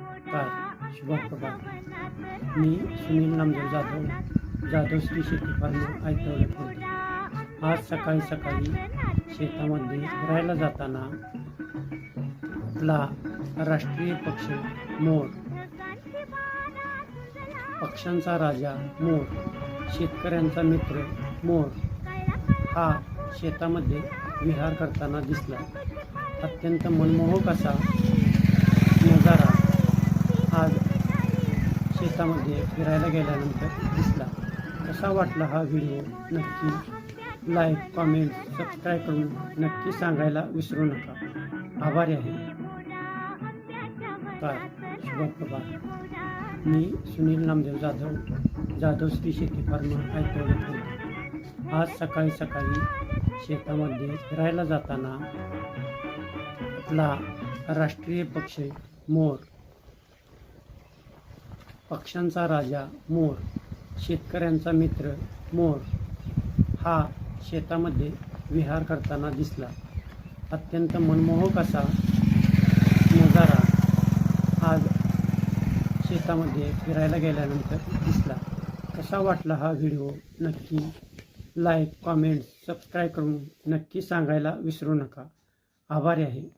नमस्कार, शुभ प्रभात. मी सुनील नामदेव जाधव श्री शेती फार्म ऐकवले खुर्द. आज सकाळी शेतामध्ये फिरायला जाताना आपला राष्ट्रीय पक्षी मोर, पक्ष्यांचा राजा मोर, शेतकऱ्यांचा मित्र मोर हा शेतामध्ये विहार करताना दिसला. अत्यंत मनमोहक असा नजारा आज शेतामध्ये फिरायला गेल्यानंतर दिसला. कसा वाटला हा व्हिडिओ नक्की लाईक, कॉमेंट, सबस्क्राईब करून नक्की सांगायला विसरू नका. आभारी आहे. शुभ प्रभात. मी सुनील नामदेव जाधव श्री शेती फार्म ऐकवले खुर्द. आज सकाळी शेतामध्ये फिरायला जाताना आपला राष्ट्रीय पक्षी मोर, पक्ष्यांचा राजा मोर, शेतकऱ्यांचा मित्र मोर हा शेतामध्ये विहार करताना दिसला. अत्यंत मनमोहक असा नजारा आज शेतामध्ये फिरायला गेल्यानंतर दिसला. कसा वाटला हा व्हिडिओ नक्की लाईक, कॉमेंट, सबस्क्राईब करून नक्की सांगायला विसरू नका. आभारी आहे.